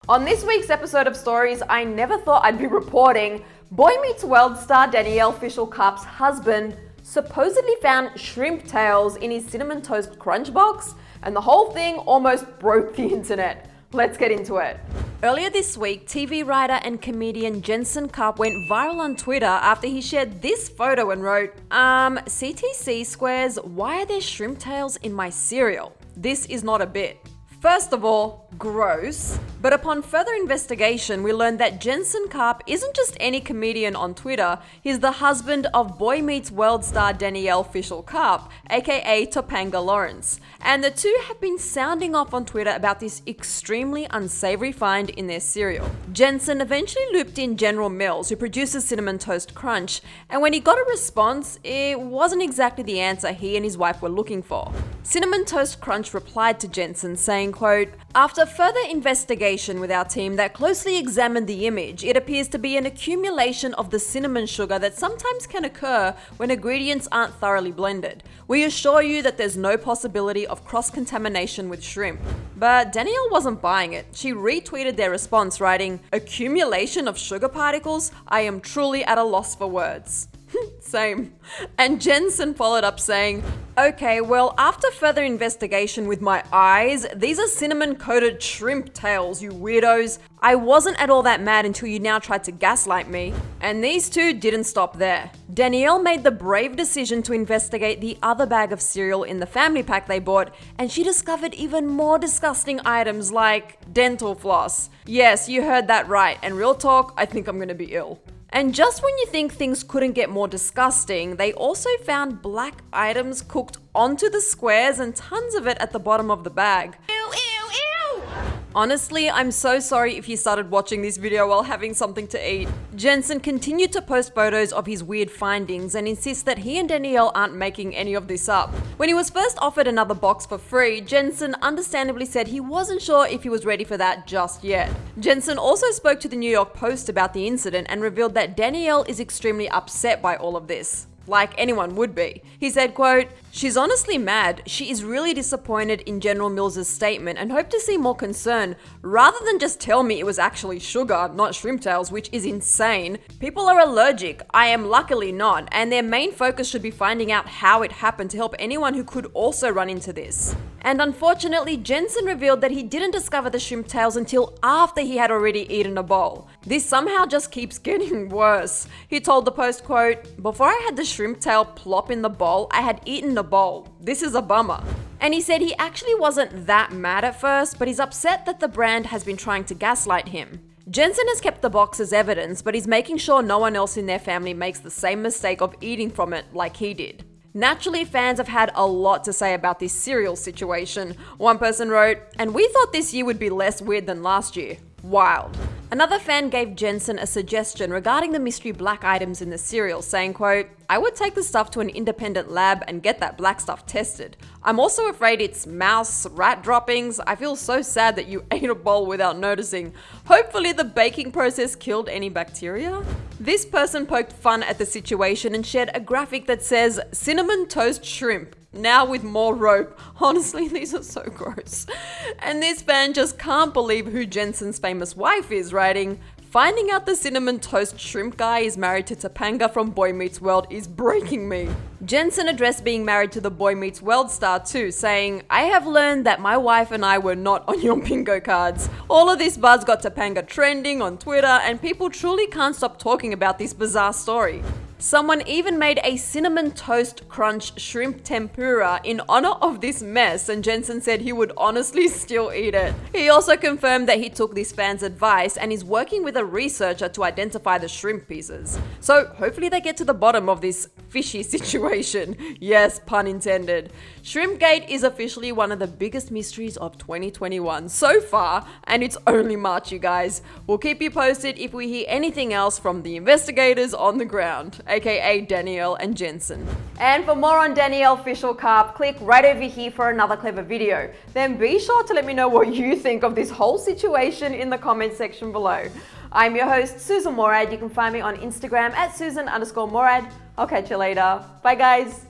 On this week's episode of Stories I Never Thought I'd Be reporting, Boy Meets World star Danielle Fishel-Karp's husband supposedly found shrimp tails in his Cinnamon Toast Crunch box, and the whole thing almost broke the internet. Let's get into it. Earlier this week, TV writer and comedian Jensen Karp went viral on Twitter after he shared this photo and wrote, CTC squares, why are there shrimp tails in my cereal? This is not a bit. First of all, gross. But upon further investigation, we learned that Jensen Karp isn't just any comedian on Twitter, he's the husband of Boy Meets World star Danielle Fishel-Karp, aka Topanga Lawrence. And the two have been sounding off on Twitter about this extremely unsavory find in their cereal. Jensen eventually looped in General Mills, who produces Cinnamon Toast Crunch, and when he got a response, it wasn't exactly the answer he and his wife were looking for. Cinnamon Toast Crunch replied to Jensen saying, quote, "After further investigation with our team that closely examined the image, it appears to be an accumulation of the cinnamon sugar that sometimes can occur when ingredients aren't thoroughly blended. We assure you that there's no possibility of cross-contamination with shrimp." But Danielle wasn't buying it. She retweeted their response writing, "Accumulation of sugar particles? I am truly at a loss for words." Same. And Jensen followed up saying, "Okay, well, after further investigation with my eyes, these are cinnamon-coated shrimp tails, you weirdos. I wasn't at all that mad until you now tried to gaslight me." And these two didn't stop there. Danielle made the brave decision to investigate the other bag of cereal in the family pack they bought, and she discovered even more disgusting items like dental floss. Yes, you heard that right, and real talk, I think I'm gonna be ill. And just when you think things couldn't get more disgusting, they also found black items cooked onto the squares and tons of it at the bottom of the bag. Ew, ew, ew! Honestly, I'm so sorry if you started watching this video while having something to eat. Jensen continued to post photos of his weird findings and insists that he and Danielle aren't making any of this up. When he was first offered another box for free, Jensen understandably said he wasn't sure if he was ready for that just yet. Jensen also spoke to the New York Post about the incident and revealed that Danielle is extremely upset by all of this. Like anyone would be. He said, quote, "She's honestly mad. She is really disappointed in General Mills' statement and hoped to see more concern rather than just tell me it was actually sugar, not shrimp tails, which is insane. People are allergic. I am luckily not, and their main focus should be finding out how it happened to help anyone who could also run into this." And unfortunately, Jensen revealed that he didn't discover the shrimp tails until after he had already eaten a bowl. This somehow just keeps getting worse. He told the Post, quote, "Before I had the shrimp tail plop in the bowl, I had eaten a bowl. This is a bummer." And he said he actually wasn't that mad at first, but he's upset that the brand has been trying to gaslight him. Jensen has kept the box as evidence, but he's making sure no one else in their family makes the same mistake of eating from it like he did. Naturally, fans have had a lot to say about this cereal situation. One person wrote, "And we thought this year would be less weird than last year. Wild." Another fan gave Jensen a suggestion regarding the mystery black items in the cereal, saying, quote, "I would take the stuff to an independent lab and get that black stuff tested. I'm also afraid it's mouse, rat droppings. I feel so sad that you ate a bowl without noticing. Hopefully the baking process killed any bacteria." This person poked fun at the situation and shared a graphic that says, "Cinnamon Toast Shrimp, now with more rope." Honestly, these are so gross. And this fan just can't believe who Jensen's famous wife is, writing, "Finding out the Cinnamon Toast Shrimp guy is married to Topanga from Boy Meets World is breaking me." Jensen addressed being married to the Boy Meets World star too, saying, "I have learned that my wife and I were not on your bingo cards." All of this buzz got Topanga trending on Twitter, and people truly can't stop talking about this bizarre story. Someone even made a Cinnamon Toast Crunch shrimp tempura in honor of this mess, and Jensen said he would honestly still eat it. He also confirmed that he took this fan's advice and is working with a researcher to identify the shrimp pieces. So hopefully they get to the bottom of this fishy situation. Yes, pun intended. Shrimpgate is officially one of the biggest mysteries of 2021 so far, and it's only March, you guys. We'll keep you posted if we hear anything else from the investigators on the ground, aka Danielle and Jensen. And for more on Danielle Fishel-Karp, click right over here for another clever video. Then be sure to let me know what you think of this whole situation in the comment section below. I'm your host, Susan Morad. You can find me on Instagram at Susan_Morad. I'll catch you later. Bye guys.